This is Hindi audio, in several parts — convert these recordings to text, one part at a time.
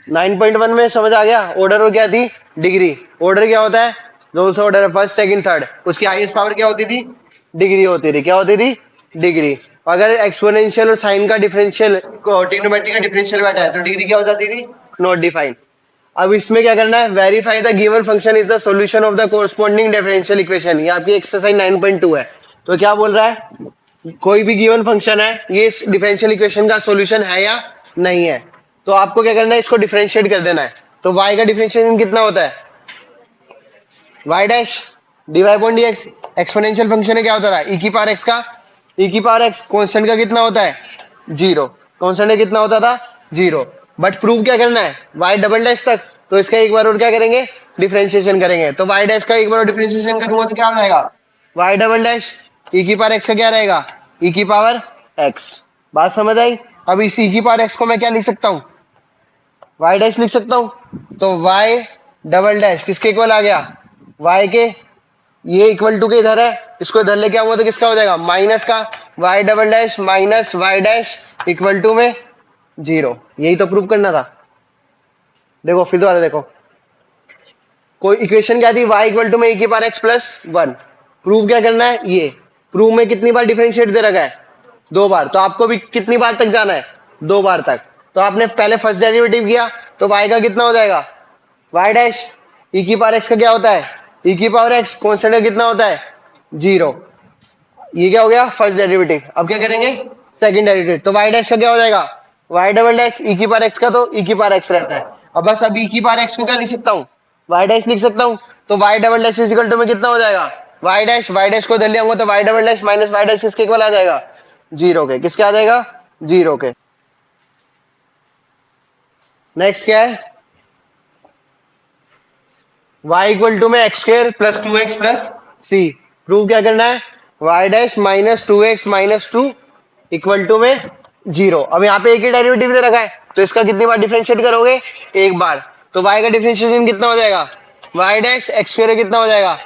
9.1 में समझ आ गया। ऑर्डर क्या थी? डिग्री। ऑर्डर क्या होता है? Rules order first second third, उसकी हाईएस्ट पावर क्या होती थी? डिग्री होती थी। क्या होती थी? डिग्री। अगर एक्सपोनेंशियल और साइन का डिफरेंशियल, ट्रिग्नोमेट्री का डिफरेंशियल बैठा है तो डिग्री क्या हो जाती थी? Not defined. अब इसमें क्या करना है? Verify the given function is the solution of the corresponding differential equation. ये आपकी एक्सरसाइज 9.2 है। तो क्या बोल रहा है? कोई भी गिवन फंक्शन है, ये इस डिफरेंशियल इक्वेशन का सॉल्यूशन है या नहीं है। तो आपको क्या करना है? इसको डिफरेंशिएट कर देना है। तो y का डिफरेंशिएशन कितना होता है? y dash dy upon dx। Exponential function है, क्या होता है? e की पावर x का e की पावर x कांस्टेंट का कितना होता है? जीरो। कांस्टेंट का कितना होता था? जीरो। बट प्रूव क्या करना है? y डबल डैश तक। तो इसका एक बार और क्या करेंगे? डिफरेंशिएशन करेंगे। तो y डैश का एक बार और डिफरेंशिएशन करूंगा तो क्या हो जाएगा? y डबल डैश e की पावर x का क्या रहेगा? e की पावर x। बात समझ आई? अब इस e की पावर x को मैं क्या लिख सकता हूँ? y डैश लिख सकता हूं। तो y डबल डैश किसके इक्वल आ गया? y के। ये इक्वल टू के इधर है, इसको इधर लेके आऊंगा तो किसका हो जाएगा? माइनस का। y double dash minus y dash equal to में जीरो। यही तो प्रूव करना था। देखो फिर दोबारा देखो, कोई इक्वेशन क्या थी? y इक्वल टू में e की power x plus one. Prove क्या करना है? ये प्रूव में कितनी बार डिफरेंशिएट दे रखा है? दो बार। तो आपको भी कितनी बार तक जाना है? दो बार तक। तो आपने पहले फर्स्ट डेरिवेटिव किया तो y का कितना हो जाएगा? y डैश e की पावर x का क्या होता है? e की पावर x कांस्टेंट का कितना होता है? जीरो। ये क्या हो गया? First derivative. अब क्या करेंगे? Second derivative. तो y डैश का क्या हो जाएगा? y डबल डैश e की पावर x का तो e की पावर x रहता है। अब बस अब e की पावर x को क्या लिख सकता हूँ? y डैश लिख सकता हूँ। तो y double dash is equal to में कितना हो जाएगा? y डैश को इधर ले आऊंगा तो y double dash minus y dash किसके इक्वल आ जाएगा? जीरो के। किसके आ जाएगा? जीरो के। नेक्स्ट क्या है? y इक्वल टू में x square plus two x plus सी। प्रूव क्या करना है? y dash minus two x minus two equal to में जीरो। अब यहाँ पे एक ही डेरिवेटिव दे रखा है तो इसका कितनी बार डिफरेंशिएट करोगे? एक बार। तो y का डिफरेंशिएशन कितना हो जाएगा? y डैश एक्स स्क्र कितना हो जाएगा?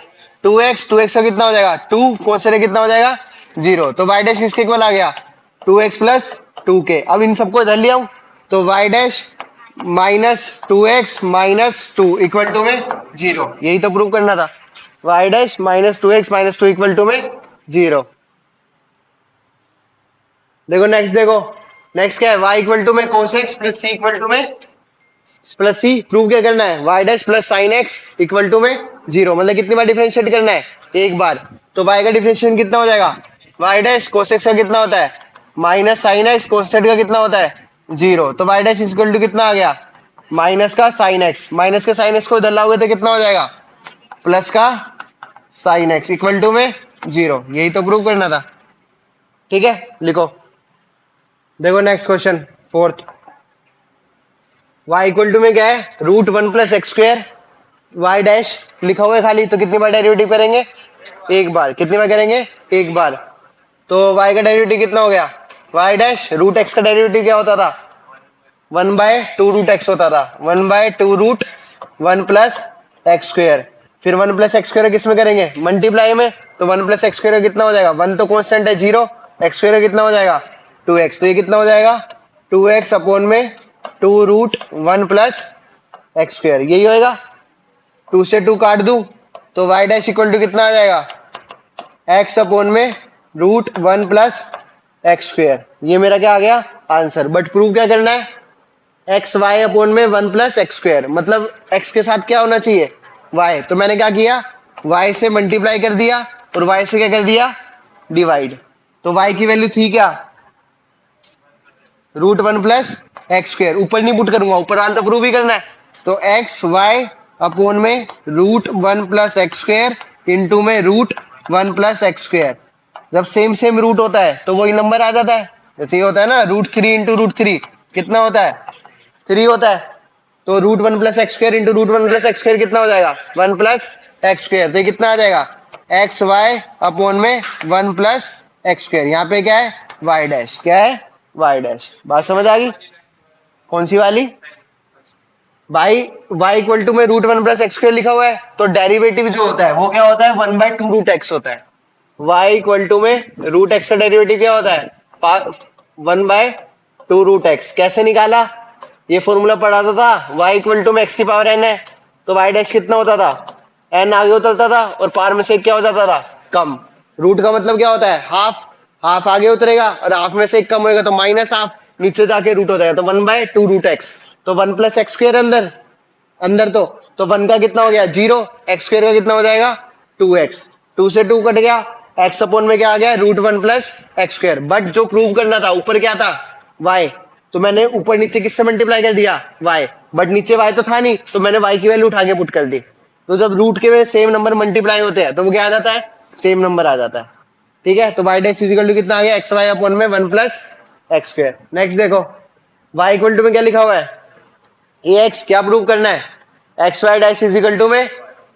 टू एक्स का कितना हो जाएगा? टू कांस्टेंट कितना हो जाएगा? जीरो। तो y डैश किसके इक्वल आ गया? टू एक्स प्लस टू के। अब इन सबको इधर लिया हूं तो y dash minus two x minus two equal to में जीरो। यही तो प्रूव करना था। y dash minus two x minus two equal to में जीरो। देखो नेक्स्ट, देखो नेक्स्ट क्या है? y इक्वल टू में cos x plus c equal to में प्लस सी। प्रूव क्या करना है? y dash plus sine x equal to में जीरो। मतलब कितनी बार डिफरेंशिएट करना है? एक बार। तो y का डिफरेंशिएशन कितना हो जाएगा? y डैश cos x का कितना होता है? Minus sine x cos z का कितना होता है? जीरो। तो y डैश इक्वल टू कितना आ गया? माइनस का साइन x। माइनस का साइन x को इधर लाओगे तो कितना हो जाएगा? प्लस का साइन x इक्वल टू में जीरो। यही तो प्रूव करना था। ठीक है, लिखो। देखो next question fourth. y equal to में क्या है? Root one plus x square y dash लिखा हुआ है खाली। तो कितनी बार डेरिवेटिव करेंगे? एक बार। कितनी बार करेंगे? एक बार। तो y का डेरिवेटिव कितना हो गया? y डैश रूट x का डेरिवेटिव क्या होता था? One by two root x होता था। One by two root one plus x square. फिर वन प्लस एक्स स्क्र किस में करेंगे? मल्टीप्लाई में। तो वन प्लस एक्स स्क्र कितना हो जाएगा? वन तो कांस्टेंट है जीरो। एक्स स्क्र कितना हो जाएगा? Two x. तो ये कितना हो जाएगा? टू एक्स अपॉन में two root one plus x square. यही होएगा। टू से टू काट दूं तो y डैश इक्वल टू कितना आ जाएगा? एक्स अपॉन में root one plus x square. ये मेरा क्या आ गया? आंसर। बट प्रूव क्या करना है? एक्स वाई अपॉन में वन प्लस एक्स स्क्र। मतलब एक्स के साथ क्या होना चाहिए? वाई। तो मैंने क्या किया? वाई से मल्टीप्लाई कर दिया और वाई से क्या कर दिया? डिवाइड। तो वाई की वैल्यू थी क्या? Root one plus x square. ऊपर नहीं पुट करूंगा, ऊपर वाला तो प्रूव ही करना है। तो एक्स वाई अपॉन में root one plus x square into में root one plus x square. जब सेम सेम रूट होता है तो वही नंबर आ जाता है। जैसे ये होता है ना, root three into root three कितना होता है? थ्री होता है। तो root one plus x square into root one plus x square कितना हो जाएगा? One plus x square. तो ये कितना आ जाएगा? एक्स वाई अपॉन में वन प्लस एक्स स्क्र। यहाँ पे क्या है? Y dash. क्या है? Y dash. बात समझ आ गई? कौन सी वाली? भाई वाई इक्वल टू में root one plus x square लिखा हुआ है तो डेरिवेटिव जो होता है वो क्या होता है? One by two root x होता है। वाई इक्वल टू में रूट एक्स का डेरिवेटिव क्या होता है? One by two root x. कैसे निकाला? ये फॉर्मूला पढ़ाता था, y इक्वल टू में x की पावर n है तो y डैश कितना होता था, n आगे उतरता था और पावर में से एक क्या हो जाता था, कम। रूट का मतलब क्या होता है, हाफ, हाफ आगे उतरेगा और हाफ में से एक कम होएगा तो माइनस हाफ, नीचे जाके रूट हो जाएगा तो 1/2 रूट एक्स। तो 1 प्लस एक्स स्क्वायर अंदर, अंदर तो 1 का कितना हो गया 0, एक्स स्क्वायर का कितना हो जाएगा 2x, 2 से 2 कट गया, x अपॉन में क्या आ गया √1 प्लस एक्स स्क्वायर। बट जो प्रूव करना था ऊपर क्या था y, तो मैंने ऊपर नीचे किससे मल्टीप्लाई कर दिया y, बट नीचे y तो था नहीं तो मैंने y की वैल्यू उठा के पुट कर दी। तो जब रूट के में सेम नंबर मल्टीप्लाई होते हैं तो वो क्या आ जाता है, सेम नंबर आ जाता है। ठीक है, तो y डैश इक्वल टू कितना आ गया एक्स वाई अपॉन में 1 प्लस एक्स स्क्वायर। नेक्स्ट देखो y इक्वल टू में क्या लिखा हुआ है, ए एक्स, क्या प्रूव करना है, x y dash is equal to में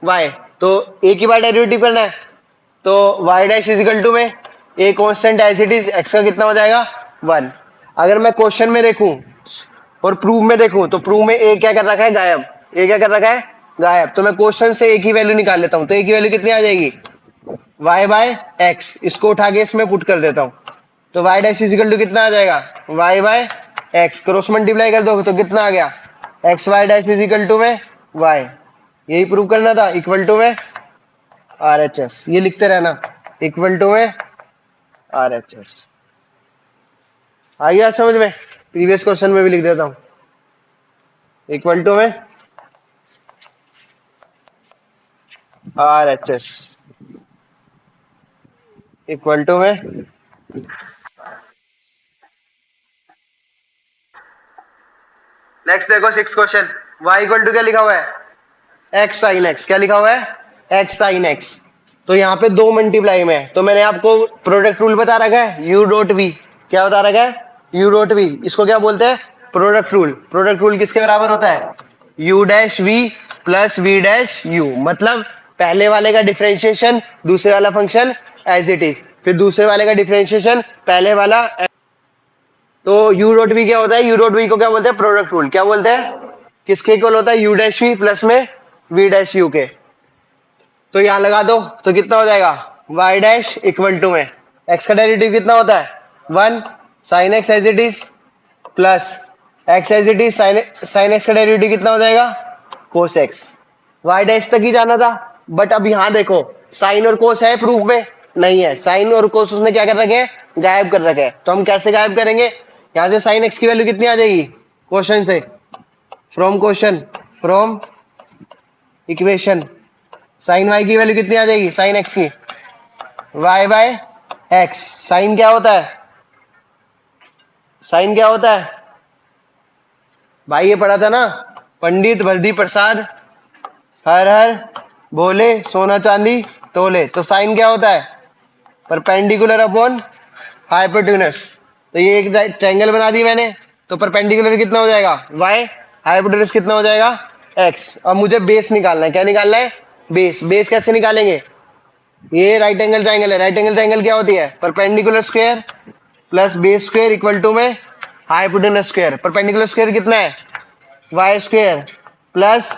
y, तो a की बार डेरिवेटिव करना है तो y dash is equal to में a constant as it is, x का कितना हो जाएगा 1। अगर मैं क्वेश्चन में देखूं और प्रूव में देखूं तो प्रूव में a क्या कर रखा है गायब, a क्या कर रखा है गायब, तो मैं क्वेश्चन से a की वैल्यू निकाल लेता हूं तो a की वैल्यू कितनी आ जाएगी y बाय एक्स, इसको उठा के इसमें पुट कर देता हूं तो y dash is equal to कितना आ जाएगा y by x, cross multiply कर दो तो कितना आ गया x y dash is equal to में y। यही प्रूव करना था, इक्वल टू में RHS, ये लिखते रहना इक्वल टू में RHS। आ गया समझ में, प्रीवियस क्वेश्चन में भी लिख देता हूं इक्वल टू में RHS इक्वल टू में। नेक्स्ट देखो 6 क्वेश्चन, y इक्वल टू क्या लिखा हुआ है x साइन x, क्या लिखा हुआ है x साइन x। तो यहाँ पे दो मल्टीप्लाई में है तो मैंने आपको प्रोडक्ट रूल बता रखा है u डॉट v, क्या बता रखा है u डॉट v, इसको क्या बोलते हैं प्रोडक्ट रूल। प्रोडक्ट रूल किसके बराबर होता है u dash v plus v dash u, मतलब पहले वाले का डिफरेंशिएशन दूसरे वाला फंक्शन एज इट इज, फिर दूसरे वाले का डिफरेंशिएशन पहले वाला। तो u डॉट v क्या होता है, u डॉट v को क्या बोलते हैं प्रोडक्ट रूल, क्या बोलते हैं किसके इक्वल होता है u डैश v प्लस में v डैश u के। तो यहां लगा दो तो कितना हो जाएगा y डैश इक्वल टू में x का डेरिवेटिव कितना होता है 1 sine x as it is plus x as it is sine x का डेरिवेटिव कितना हो जाएगा cos x। y डैश तक ही जाना था बट अब यहां देखो साइन और cos है प्रूफ में नहीं है, साइन और cos उसने क्या कर रखे हैं गायब कर रखे हैं, तो हम कैसे गायब करेंगे, यहां से साइन x की वैल्यू कितनी आ जाएगी क्वेश्चन से, from question, from equation sine y की वैल्यू कितनी आ जाएगी साइन x की y बाय x। साइन क्या होता है, साइन क्या होता है भाई ये पढ़ा था ना पंडित भरदी प्रसाद, हर हर बोले सोना चांदी तोले। तो साइन क्या होता है परपेंडिकुलर अपॉन हाइपोटेन्यूस, तो ये एक ट्रायंगल बना दी मैंने तो परपेंडिकुलर कितना हो जाएगा y, हाइपोटेन्यूस कितना हो जाएगा x। अब मुझे बेस निकालना है, क्या निकालना है बेस। बेस कैसे निकालेंगे, ये राइट एंगल ट्रायंगल है, राइट एंगल ट्रायंगल क्या होती है perpendicular square plus base square equal to में हाइपोटेन्यूस स्क्वायर। परपेंडिकुलर स्क्वायर कितना है y square plus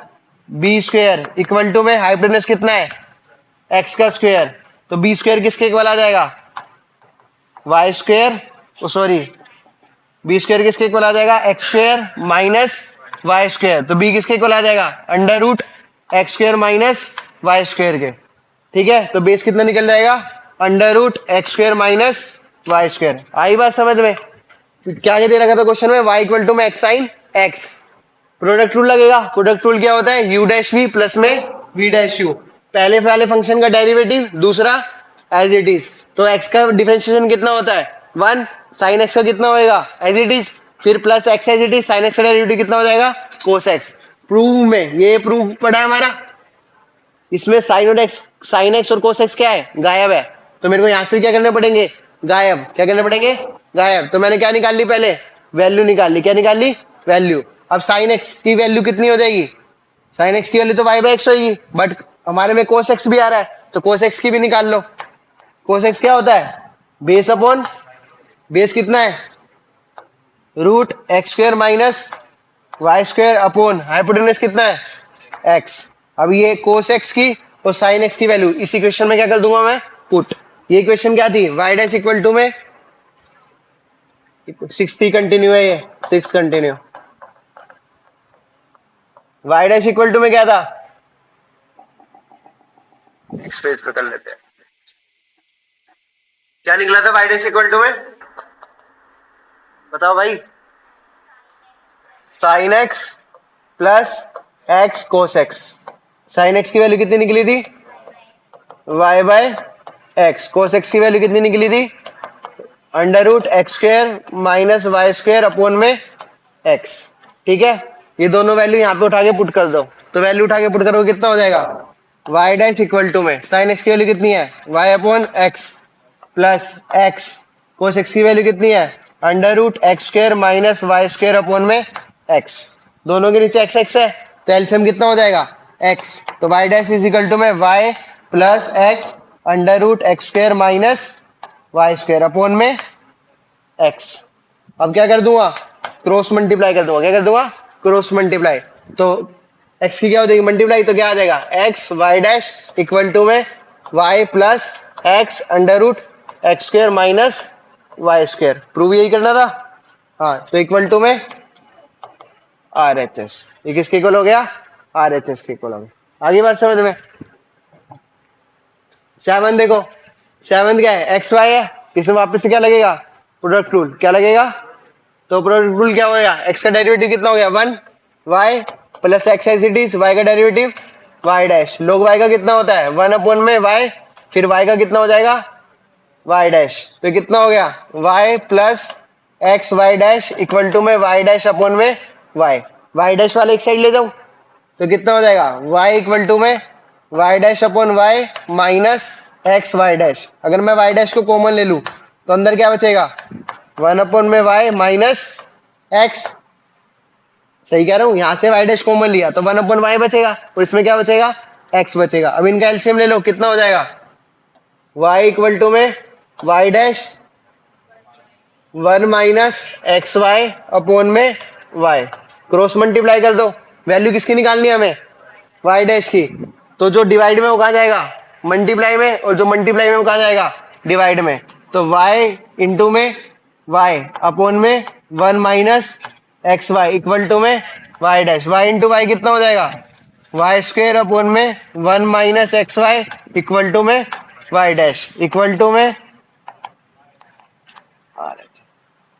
b square equal to में हाइपोटेन्यूस कितना है x का स्क्वायर, तो बी स्क्वायर किसके इक्वल आ जाएगा y square, sorry b square किसके इक्वल आ जाएगा x square minus y square, तो b किसके इक्वल आ जाएगा under root x square minus y square के। ठीक है, तो बेस कितना निकल जाएगा under root x square minus y square. आई बात समझ में, तो क्या दे रखा था क्वेश्चन में y इक्वल टू में x sine x, product rule लगेगा। प्रोडक्ट रूल क्या होता है u डैश v प्लस में v डैश u, पहले वाले फंक्शन का डेरिवेटिव दूसरा एज इट इज, तो x का डिफरेंशिएशन कितना होता है 1 साइन x का कितना होएगा एज इट इज, फिर plus x as it is sine x का डेरिवेटिव कितना हो जाएगा cos x। प्रूव में ये प्रूव पड़ा है हमारा, इसमें साइन एक्स और cos x क्या है गायब है, तो मेरे को यहां से क्या करने पड़ेंगे गायब, क्या करने पड़ेंगे गायब। तो मैंने क्या निकाल ली पहले वैल्यू निकाल ली, क्या निकाल ली वैल्यू। अब साइन x की वैल्यू कितनी हो जाएगी, साइन x की वैल्यू तो y बाय x होगी, बट हमारे में cos x भी आ रहा है तो cos x की भी निकाल लो। cos x क्या होता है बेस अपॉन, बेस कितना है root x square minus y square upon hypotenuse कितना है x। अब ये cos x की और sin x की वैल्यू इस इक्वेशन में क्या कर दूंगा मैं पुट। ये इक्वेशन क्या थी y डैश इक्वल टू में 6 कंटिन्यू है, ये 6 continue y dash equal to में क्या था, एक्सप्रेस पे कर लेते हैं, क्या निकला था वाई डैश इक्वल टू में, बताओ भाई, sine x plus x cos x. Sine x की वैल्यू कितनी निकली थी, y by x. Cos x की वैल्यू कितनी निकली थी, under root x square minus y square upon में एक्स। ठीक है, ये दोनों वैल्यू यहाँ पे उठा के पुट कर दो, तो वैल्यू उठा के पुट करोगे कितना हो जाएगा, वाई डैश इक्वल टू में साइन एक्स की वैल्यू कितनी है, y upon x plus x, cos x की वैल्यू कितनी है, under root x square minus y square upon में एक्स। दोनों के नीचे एक्स एक्स है, तो एलसीएम कितना हो जाएगा, एक्स। तो y dash is equal to में y plus x under root x square minus y square upon में एक्स। अब क्या कर दूंगा, क्रॉस मल्टीप्लाई कर दूंगा, क्या कर दूंगा, क्रॉस मल्टीप्लाई। तो एक्स की क्या हो जाएगी मल्टीप्लाई, तो क्या आ जाएगा, x y dash equal to में y plus x under root x square minus y square. Prove यही करना था, हाँ। तो इक्वल टू में आर एच एस, ये किसके इक्वल हो गया, आर एच एस के इक्वल हो गया। आगे बात समझ में। सेवन देखो, सेवन क्या है, एक्स वाई है, इसमें वापस से क्या लगेगा, प्रोडक्ट रूल। क्या लगेगा, तो प्रोडक्ट रूल क्या होगा, एक्स का डेरिवेटिव कितना हो गया, one y plus x as it is, y का derivative y dash, log y का कितना होता है, वन अपॉन में वाई, फिर वाई का कितना हो जाएगा, वाई डैश। तो कितना हो गया, y plus x y dash equal to में वाई डैश अपॉन में वाई। वाई डैश वाले एक साइड ले जाऊं, तो कितना हो जाएगा, वाई इक्वल टू में y dash upon y minus x y dash. अगर मैं वाई डैश को कॉमन ले लूं, तो अंदर क्या बचेगा, वन अपॉन में वाई माइनस एक्स। सही कह रहा हूं, यहां से वाई डैश कॉमन लिया तो वन अपॉन वाई बचेगा, और इसमें क्या बचेगा, एक्स बचेगा। अब इनका एलसीएम ले लो, कितना हो जाएगा, वाई इक्वल टू में y dash one minus x y upon में वाई। क्रॉस मल्टीप्लाई कर दो, वैल्यू किसकी निकालनी है हमें, वाई डैश की। तो जो डिवाइड में वो कहा जाएगा, मल्टीप्लाई में, और जो मल्टीप्लाई में वो कहा जाएगा, डिवाइड में। तो y इंटू में y अपॉन में one minus x y equal to में y dash. Y into y कितना हो जाएगा, वाई स्क्वेयर अपॉन में one minus x y equal to में वाई डैश इक्वल टू में।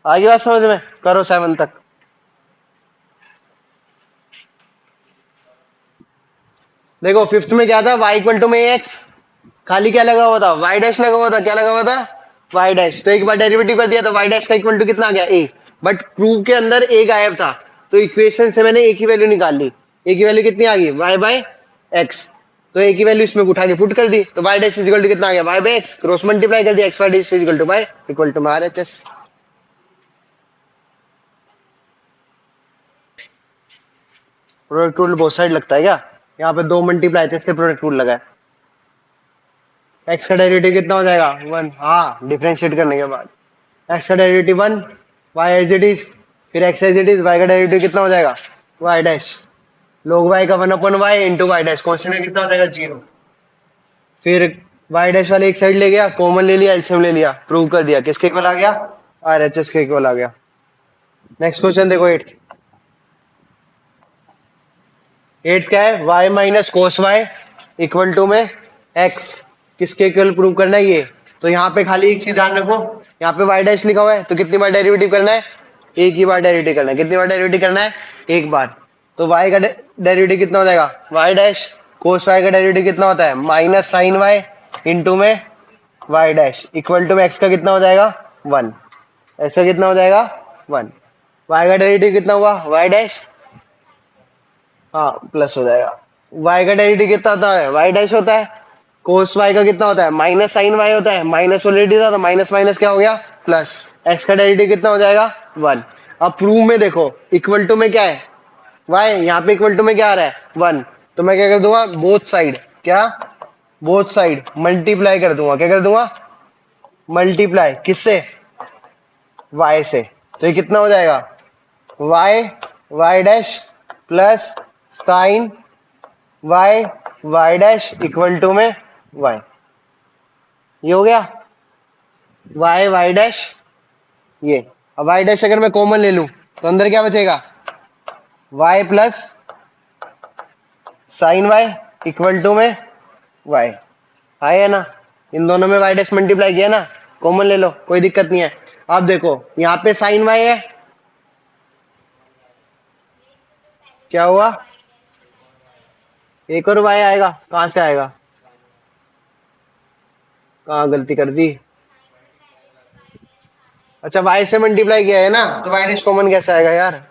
आगे बात समझ में, करो सेवन तक। देखो फिफ्थ में क्या था, y इक्वल टू में एक्स, खाली क्या लगा हुआ था, वाई डैश लगा हुआ था, क्या लगा हुआ था, वाई डैश। तो एक बार डेरिवेटिव कर दिया तो वाई डैश का इक्वल टू कितना आ गया, ए। बट प्रूफ के अंदर ए गायब था, तो इक्वेशन से मैंने ए की वैल्यू निकाल ली। ए की वैल्यू कितनी आ गई, वाई बाय एक्स। तो ए की वैल्यू इसमें उठा के पुट कर दी, तो वाई डैश इक्वल टू कितना आ गया, y by x. Cross multiply कर दिया, x y dash equal to y equal to R H S. Product rule बहुत साइड लगता है क्या, यहाँ पे दो मल्टीप्लाई थे इसलिए प्रोडक्ट रूल लगा है। एक्स का डेरिवेटिव कितना हो जाएगा, वन, हाँ डिफरेंशिएट करने के बाद एक्स का derivative one, y as it is, फिर x as it is, y का डेरिवेटिव कितना हो जाएगा, वाई डैश, लोग वाई का one upon y into y dash, constant में कितना हो जाएगा, जीरो। फिर वाई डैश वाले एक साइड ले गया, कॉमन ले लिया, एलसीएम ले लिया, प्रूव कर दिया, किसके इक्वल आ गया, आर एच एस के इक्वल आ गया। नेक्स्ट क्वेश्चन देखो, एट। एट क्या है, y minus cos y equal to में एक्स, किसके इक्वल प्रूव करना है ये। तो यहाँ पे खाली एक चीज ध्यान रखो, यहाँ पे वाई डैश लिखा हुआ है, तो कितनी बार डेरिवेटिव करना है, एक ही बार डेरिवेटिव करना है। कितनी बार डेरिवेटिव करना है, एक बार। तो वाई का डेरिवेटिव कितना हो जाएगा, वाई डैश कोस वाई का डेरिवेटिव कितना होता है, माइनस साइन वाई इंटू में वाई डैश इक्वल टू में एक्स का कितना हो जाएगा, वन। एक्स का कितना हो जाएगा, वन। वाई का डेरिवेटिव कितना हुआ, वाई डैश, हाँ प्लस हो जाएगा। y का डेरिवेटिव कितना होता है, y डैश होता है। कोस y का कितना होता है, माइनस साइन y होता है। माइनस ऑलरेडी था तो माइनस माइनस क्या हो गया, प्लस। x का डेरिवेटिव कितना हो जाएगा, वन। अब प्रूव में देखो, इक्वल टू में क्या है, y, यहाँ पे इक्वल टू में क्या आ रहा है, वन। तो मैं क्या कर दूंगा, बोथ साइड, क्या, बोथ साइड मल्टीप्लाई कर दूंगा। क्या कर दूंगा, मल्टीप्लाई, किससे, y से। तो ये कितना हो जाएगा, y y dash plus sine y y dash equal to में वाई। ये हो गया वाई वाई डैश, ये। अब वाई डैश अगर मैं कॉमन ले लूं तो अंदर क्या बचेगा, y plus sine y equal to में वाई, है ना। इन दोनों में वाई डैश मल्टीप्लाई किया ना, कॉमन ले लो, कोई दिक्कत नहीं है। अब देखो यहाँ पे साइन वाई है, क्या हुआ, एक और वाई आएगा, कहां से आएगा, कहाँ गलती कर दी। अच्छा वाई से मल्टीप्लाई किया है ना, तो वाई डैश कॉमन कैसे आएगा यार,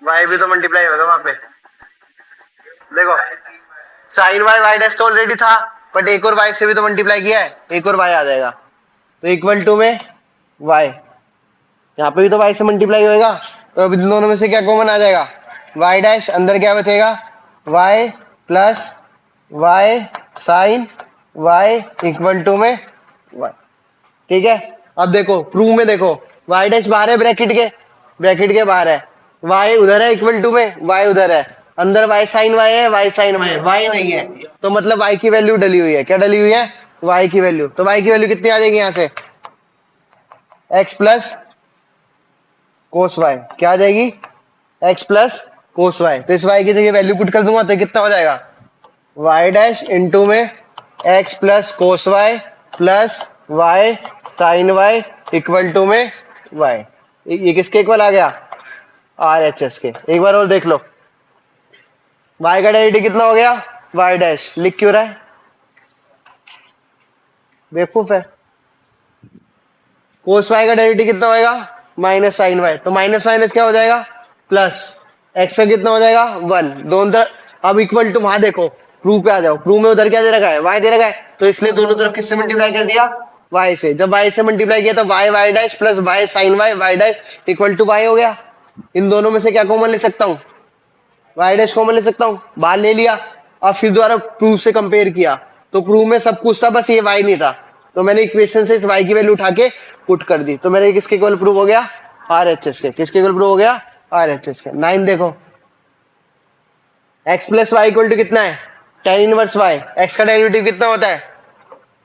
वाई भी तो मल्टीप्लाई होगा वहां पे। देखो साइन वाई वाई डैश तो ऑलरेडी था, बट एक और वाई से भी तो मल्टीप्लाई किया है, एक और वाई आ जाएगा, तो इक्वल टू में वाई, यहाँ पे भी तो वाई से मल्टीप्लाई होएगा, तो अब इन दोनों में से क्या कॉमन आ जाएगा, वाई डैश, अंदर क्या बचेगा, y plus y sine y equal to में वाई। ठीक है, अब देखो प्रूव में देखो, वाई डैश बाहर है ब्रैकेट के बाहर है, वाई उधर है इक्वल टू में, वाई उधर है, अंदर वाई साइन वाई है, वाई साइन वाई नहीं है, तो मतलब वाई की वैल्यू डली हुई है, क्या डली हुई है, वाई की वैल्यू। तो वाई की वैल्यू कितनी आ जाएगी यहाँ से, एक्स प्लस कोस वाई, क्या आ जाएगी, एक्स प्लस कोस वाई। तो इस वाई की जगह वैल्यू पुट कर दूंगा तो कितना हो जाएगा, वाई डैश इंटू में x plus cos y plus y sine y equal to में वाई। ये किसके इक्वल आ गया, आर एच एस के। एक बार और देख लो, वाई का डेरिवेटिव कितना हो गया, वाई डैश, लिख क्यों रहा है, बेवकूफ है। कोस वाई का डेरिवेटिव कितना होएगा, माइनस साइन वाई, तो माइनस माइनस क्या हो जाएगा, प्लस, एक्स का कितना हो जाएगा, वन, दोनों तरफ अब इक्वल टू, वहां देखो प्रूफ पे आ जाओ, प्रूफ में उधर क्या दे रखा है, वाई दे रखा है, तो इसलिए दोनों तरफ किससे मल्टीप्लाई कर दिया, वाई से। जब वाई से मल्टीप्लाई किया तो y y dash plus y sine y y dash equal to y हो गया। इन दोनों में से क्या कॉमन ले सकता हूँ, वाई डैश कॉमन ले सकता हूँ, बाहर ले लिया। अब फिर दोबारा प्रूफ से कंपेयर किया, तो प्रूफ में सब कुछ था, बस ये वाई नहीं था, तो मैंने इक्वेशन से इस वाई की वैल्यू उठा के पुट कर दी, तो मेरे किसके इक्वल प्रूफ हो गया, आर एच एस के। किसके इक्वल प्रूफ हो गया, आर एच एस के। 9 देखो, x plus y equal to कितना है, tan इनवर्स वाई, एक्स का डेरिवेटिव कितना होता है,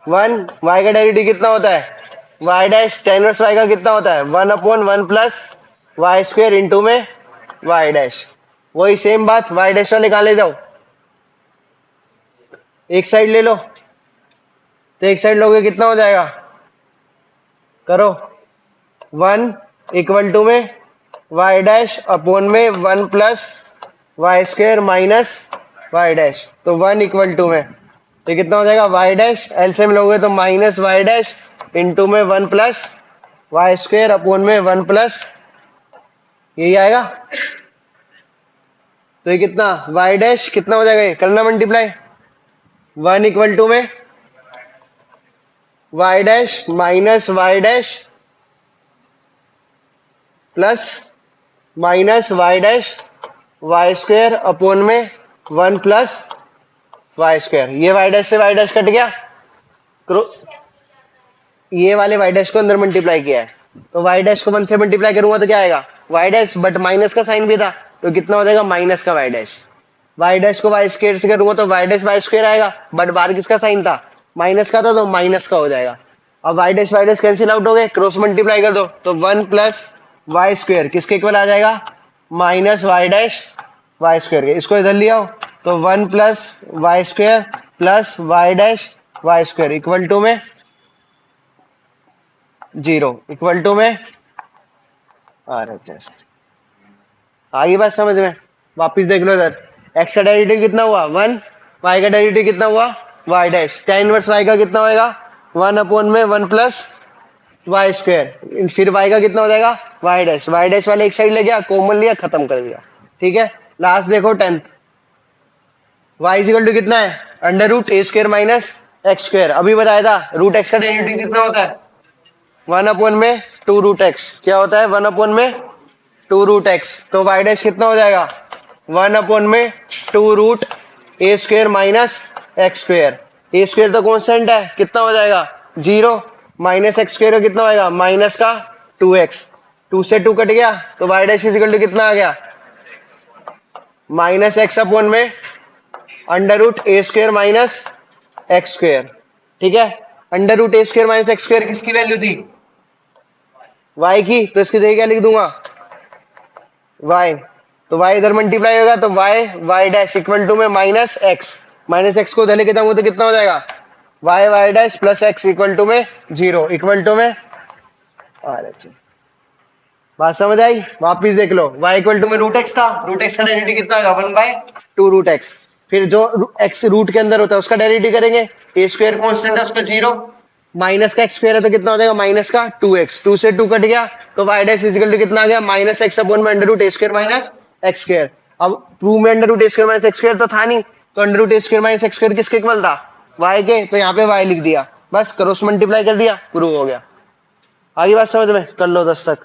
1, वाई का डेरिवेटिव कितना होता है, y dash, tan inverse y का कितना होता है, 1/1 प्लस वाई स्क्वायर इंटू में वाई डैश। वही सेम बात वाई डैश वाले कहाँ ले जाओ, एक साइड ले लो, तो एक साइड लोगे कितना हो जाएगा, करो, 1 इक्वल टू में वाई डैश अपॉन में 1 plus y square minus y dash, तो 1 इक्वल टू में, तो कितना हो जाएगा, वाई डैश एलसीएम लोगे तो माइनस वाई डैश इंटू में 1 प्लस वाई स्क्वायर अपॉन में 1 प्लस, यही आएगा। तो ये कितना, वाई डैश कितना हो जाएगा, ये करना मल्टीप्लाई, 1 इक्वल टू में y dash minus y dash plus minus y dash y square upon में 1 प्लस वाई स्क्वायर, ये वाई डैश से वाई डैश कट गया, ये वाले वाई डैश को अंदर मल्टीप्लाई किया है, तो वाई डैश को 1 से मल्टीप्लाई करूंगा तो क्या आएगा, वाई डैश, बट माइनस का साइन भी था, तो कितना हो जाएगा, माइनस का वाई डैश। वाई डैश को वाई स्क्वायर से करूंगा तो वाई डैश वाई स्क्वायर आएगा, बट बाहर किसका साइन था, माइनस का था, तो माइनस का हो जाएगा। अब वाई डैश कैंसिल आउट हो गए, क्रॉस मल्टीप्लाई कर दो, तो 1 प्लस वाई स्क्वायर किसके इक्वल आ जाएगा, minus y dash y square के। इसको इधर लिया तो 1 plus y square plus y dash y square equal to में 0, इक्वल टू में आर एच एस। आगे बात समझ में, वापिस देख लो इधर, एक्स का डेरिवेटिव कितना हुआ 1, वाई का डेरिवेटिव कितना हुआ y dash, tan inverse y का कितना होएगा 1 अपॉन में 1 प्लस वाई स्क्वायर, फिर वाई का कितना हो जाएगा वाई डैश वाले एक साइड ले गया, कॉमन लिया, खत्म कर दिया। ठीक है, लास्ट देखो 10th, वाई इक्वल टू कितना है, under root a square minus x square, अभी बताया था, रूट एक्स का डेरिवेटिव कितना होता है 1 अपॉन में 2 रूट एक्स, क्या होता है 1 अपॉन में 2 रूट एक्स, तो वाई डैश कितना हो जाएगा 1 अपॉन में 2 root a square minus x square, A square तो कॉन्स्टेंट है, कितना हो जाएगा 0, माइनस एक्स स्क्वायर कितना होएगा माइनस का 2x, 2 से 2 कट गया, तो y dash is equal to कितना आ गया माइनस एक्स अपॉन में under root a square minus x square. ठीक है, under root a square minus x square किसकी वैल्यू थी, y की, तो इसकी जगह क्या लिख दूंगा y, तो y इधर मल्टीप्लाई होगा तो y डैश इक्वल टू में माइनस एक्स को धले कितना तो कितना हो जाएगा y dash plus x equal to में 0 इक्वल टू में बात समझ आई? वापिस देख लो, y इक्वल टू में रूट एक्स था, रूट एक्स का डेरिवेटिव कितना होगा 1/2 रूट एक्स। फिर जो x रूट के अंदर होता है उसका डेरिवेटिव करेंगे, ए स्क्वायर कांस्टेंट है उसका 0, माइनस का एक्स स्क्वायर है तो कितना हो जाएगा माइनस का 2x, 2 से 2 कट गया तो y dash is equal to कितना आ गया माइनस एक्स अपॉन में under root a square minus x square. अब प्रूव में under root a square minus x square तो था नहीं, तो under root a square minus x square किसके इक्वल था y के, तो यहाँ पे y लिख दिया, बस क्रॉस मल्टीप्लाई कर दिया, प्रूव हो गया। आगे बात समझ में, कर लो 10 तक।